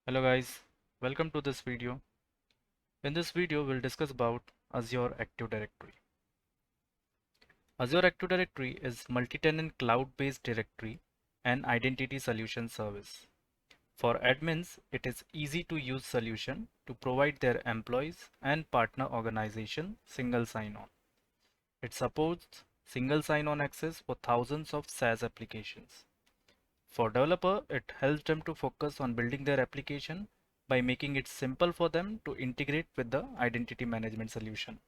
Hello guys, welcome to this video. In this video, we'll discuss about Azure Active Directory. Azure Active Directory is multi-tenant cloud-based directory and identity solution service. For admins, it is easy to use solution to provide their employees and partner organization single sign-on. It supports single sign-on access for thousands of SaaS applications. For developer, it helps them to focus on building their application by making it simple for them to integrate with the identity management solution.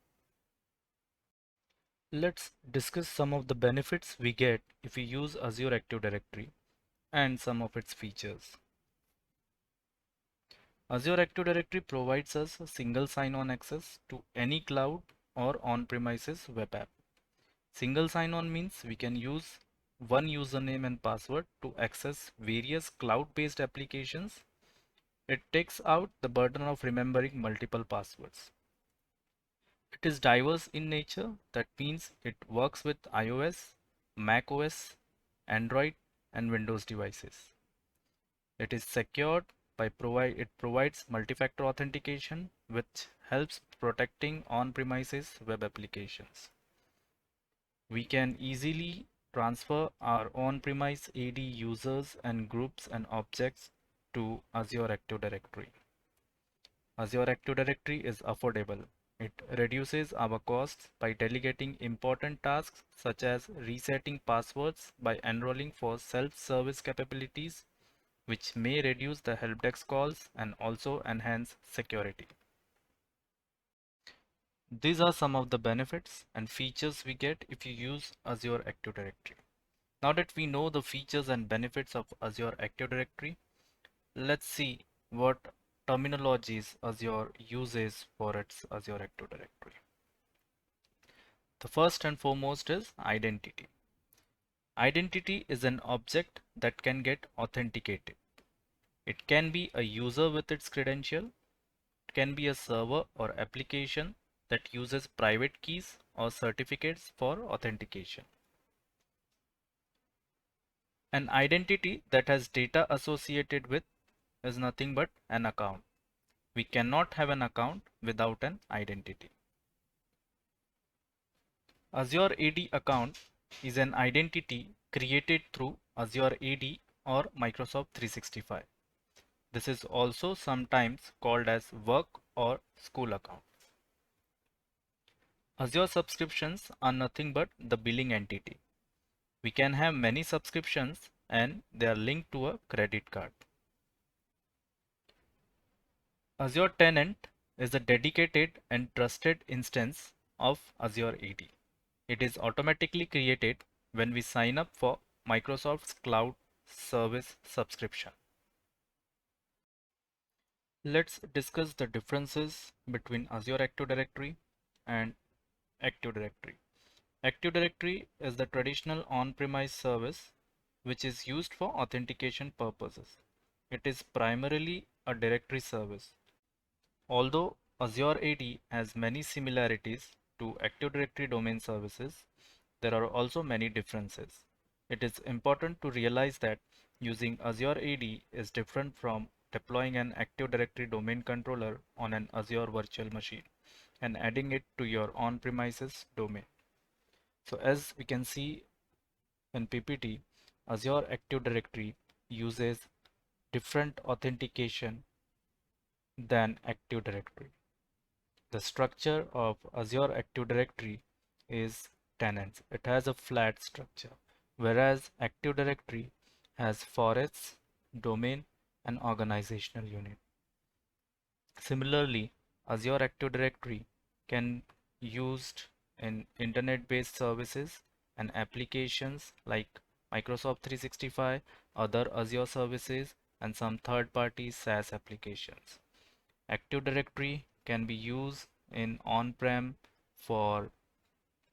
Let's discuss some of the benefits we get if we use Azure Active Directory and some of its features. Azure Active Directory provides us a single sign-on access to any cloud or on-premises web app. Single sign-on means we can use one username and password to access various cloud-based applications. It takes out the burden of remembering multiple passwords. It is diverse in nature, that means it works with iOS, macOS, Android, and Windows devices. It is secured by it provides multi-factor authentication, which helps protecting on-premises web applications. We can easily transfer our on-premise AD users and groups and objects to Azure Active Directory. Azure Active Directory is affordable. It reduces our costs by delegating important tasks such as resetting passwords by enrolling for self-service capabilities, which may reduce the help desk calls and also enhance security. These are some of the benefits and features we get if you use Azure Active Directory. Now that we know the features and benefits of Azure Active Directory, let's see what terminologies Azure uses for its Azure Active Directory. The first and foremost is identity. Identity is an object that can get authenticated. It can be a user with its credential, it can be a server or application that uses private keys or certificates for authentication. An identity that has data associated with is nothing but an account. We cannot have an account without an identity. Azure AD account is an identity created through Azure AD or Microsoft 365. This is also sometimes called as work or school account. Azure subscriptions are nothing but the billing entity. We can have many subscriptions and they are linked to a credit card. Azure Tenant is a dedicated and trusted instance of Azure AD. It is automatically created when we sign up for Microsoft's cloud service subscription. Let's discuss the differences between Azure Active Directory and Active Directory. Active Directory is the traditional on-premise service which is used for authentication purposes. It is primarily a directory service. Although Azure AD has many similarities to Active Directory domain services, there are also many differences. It is important to realize that using Azure AD is different from deploying an Active Directory domain controller on an Azure virtual machine and adding it to your on-premises domain. So as we can see in PPT, Azure Active Directory uses different authentication than Active Directory. The structure of Azure Active Directory is tenants. It has a flat structure, whereas Active Directory has forests, domain, and organizational unit. Similarly, Azure Active Directory can be used in internet-based services and applications like Microsoft 365, other Azure services, and some third-party SaaS applications. Active Directory can be used in on-prem for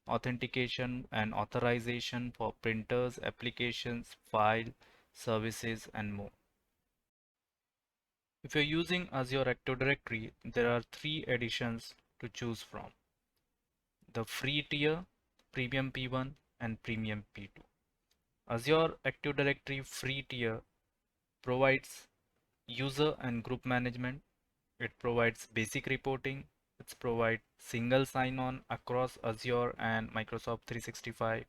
authentication and authorization for printers, applications, file, services, and more. If you're using Azure Active Directory, there are three editions to choose from: the free tier, Premium P1, and Premium P2. Azure Active Directory free tier provides User and group management. It provides basic reporting. It provides single sign-on across Azure and Microsoft 365.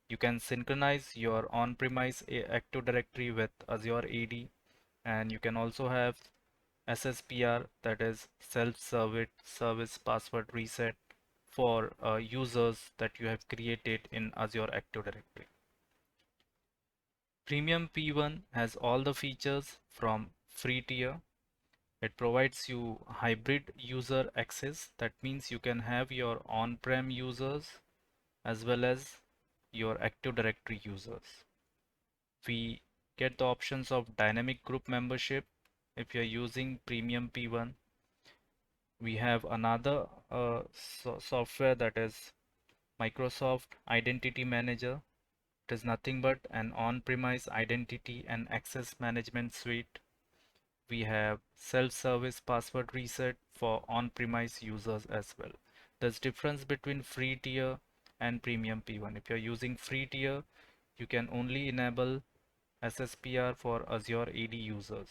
You can synchronize your on-premise Active Directory with Azure AD, and you can also have SSPR, that is self-service password reset for users that you have created in Azure Active Directory. Premium P1 has all the features from free tier. It provides you hybrid user access. That means you can have your on-prem users as well as your Active Directory users. We get the options of dynamic group membership if you're using Premium P1. We have another software, that is Microsoft Identity Manager. It is nothing but an on-premise identity and access management suite. We have self-service password reset for on-premise users as well. There's difference between free tier and premium P1. If you're using free tier, you can only enable SSPR for Azure AD users.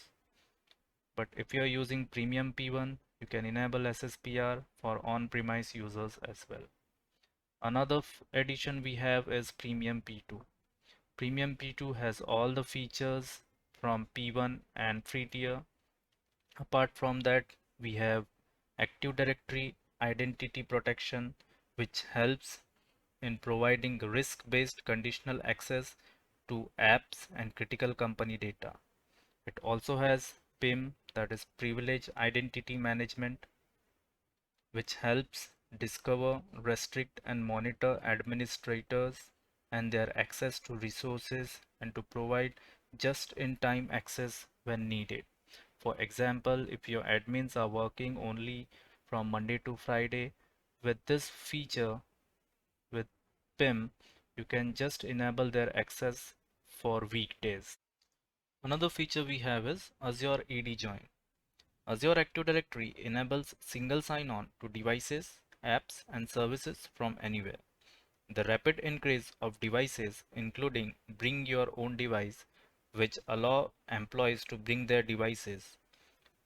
But if you're using premium P1, you can enable SSPR for on-premise users as well. Another addition we have is premium P2. Premium P2 has all the features from P1 and free tier. Apart from that, we have Active Directory identity protection, which helps in providing risk-based conditional access to apps and critical company data. It also has PIM, that is Privilege Identity Management, which helps discover, restrict, and monitor administrators and their access to resources and to provide just-in-time access when needed. For example, if your admins are working only from Monday to Friday, with this feature, with PIM, you can just enable their access for weekdays. Another feature we have is Azure AD Join. Azure Active Directory enables single sign-on to devices, apps, and services from anywhere. The rapid increase of devices, including bring your own device, which allow employees to bring their devices,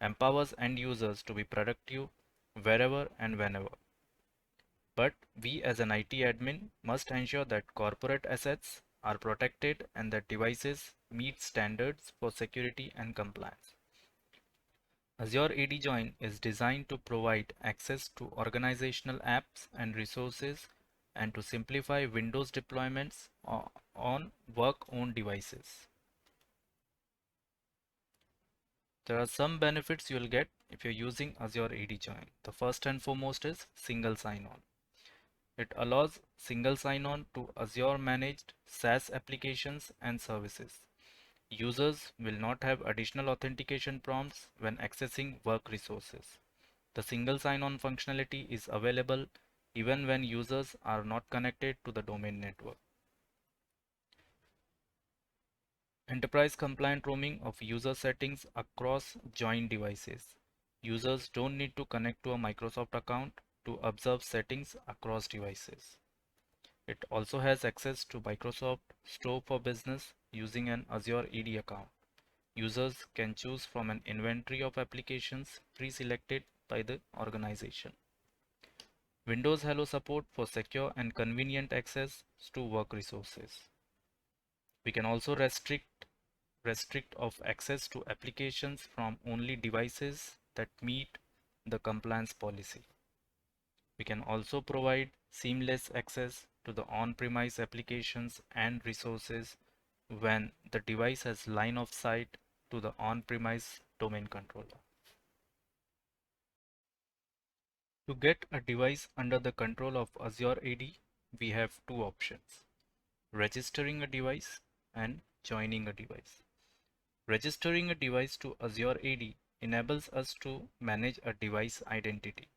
empowers end users to be productive wherever and whenever. But we as an IT admin must ensure that corporate assets are protected and that devices meet standards for security and compliance. Azure AD Join is designed to provide access to organizational apps and resources and to simplify Windows deployments on work-owned devices. There are some benefits you'll get if you're using Azure AD Join. The first and foremost is single sign-on. It allows single sign-on to Azure managed SaaS applications and services. Users will not have additional authentication prompts when accessing work resources. The single sign-on functionality is available even when users are not connected to the domain network. Enterprise compliant roaming of user settings across joint devices. Users don't need to connect to a Microsoft account to observe settings across devices. It also has access to Microsoft Store for Business using an Azure AD account. Users can choose from an inventory of applications pre-selected by the organization. Windows Hello support for secure and convenient access to work resources. We can also restrict of access to applications from only devices that meet the compliance policy. We can also provide seamless access to the on-premise applications and resources when the device has line of sight to the on-premise domain controller. To get a device under the control of Azure AD, we have two options: registering a device and joining a device. Registering a device to Azure AD enables us to manage a device identity.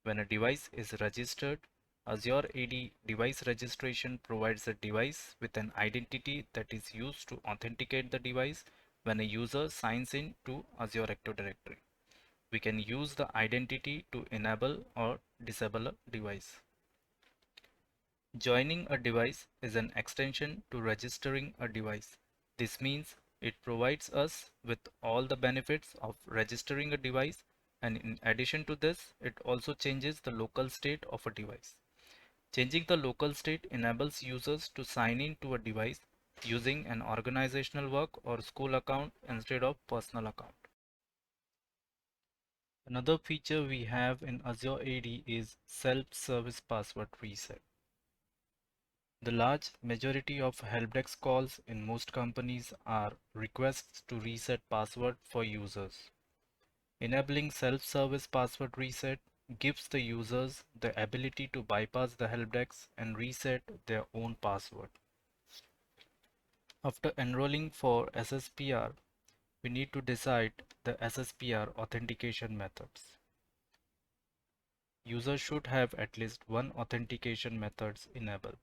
When a device is registered, Azure AD device registration provides a device with an identity that is used to authenticate the device when a user signs in to Azure Active Directory. We can use the identity to enable or disable a device. Joining a device is an extension to registering a device. This means It provides us with all the benefits of registering a device, and in addition to this, it also changes the local state of a device. Changing the local state enables users to sign in to a device using an organizational work or school account instead of personal account. Another feature we have in Azure AD is self-service password reset. The large majority of helpdesk calls in most companies are requests to reset password for users. Enabling self-service password reset gives the users the ability to bypass the helpdesk and reset their own password. After enrolling for SSPR, we need to decide the SSPR authentication methods. Users should have at least one authentication methods enabled.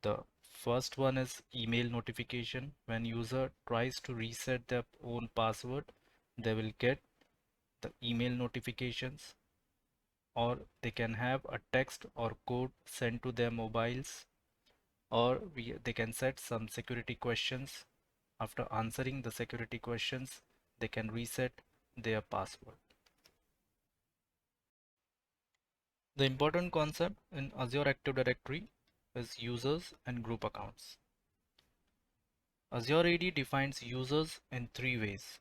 The first one is email notification. When user tries to reset their own password, they will get the email notifications, or they can have a text or code sent to their mobiles, or they can set some security questions. After answering the security questions, they can reset their password. The important concept in Azure Active Directory is users and group accounts. Azure AD defines users in three ways.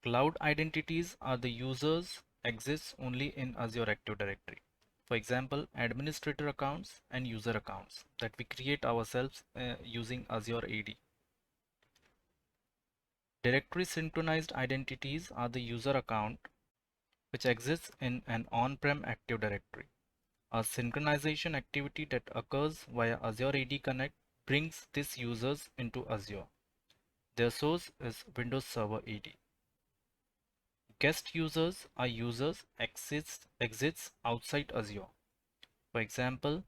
Cloud identities are the users exists only in Azure Active Directory. For example, administrator accounts and user accounts that we create ourselves using Azure AD. Directory synchronized identities are the user account which exists in an on-prem Active Directory. A synchronization activity that occurs via Azure AD Connect brings these users into Azure. Their source is Windows Server AD. Guest users are users exits outside Azure. For example,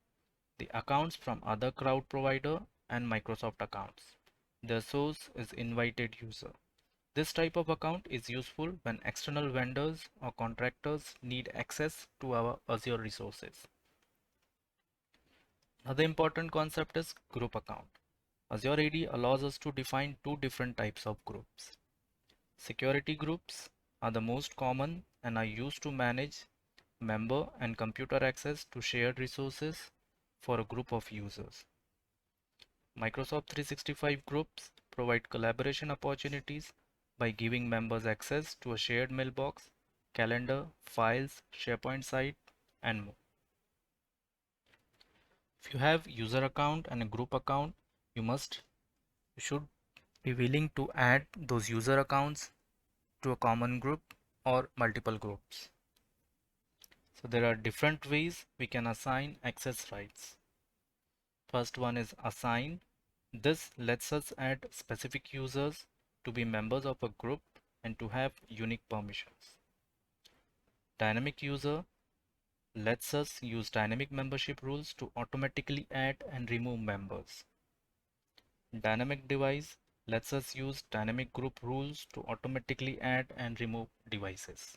the accounts from other cloud provider and Microsoft accounts. Their source is invited user. This type of account is useful when external vendors or contractors need access to our Azure resources. Another important concept is group account. Azure AD allows us to define two different types of groups. Security groups are the most common and are used to manage member and computer access to shared resources for a group of users. Microsoft 365 groups provide collaboration opportunities by giving members access to a shared mailbox, calendar, files, SharePoint site, and more. If you have user account and a group account, you should be willing to add those user accounts to a common group or multiple groups. So there are different ways we can assign access rights. First one is assign. This lets us add specific users to be members of a group and to have unique permissions. Dynamic user lets us use dynamic membership rules to automatically add and remove members. Dynamic device lets us use dynamic group rules to automatically add and remove devices.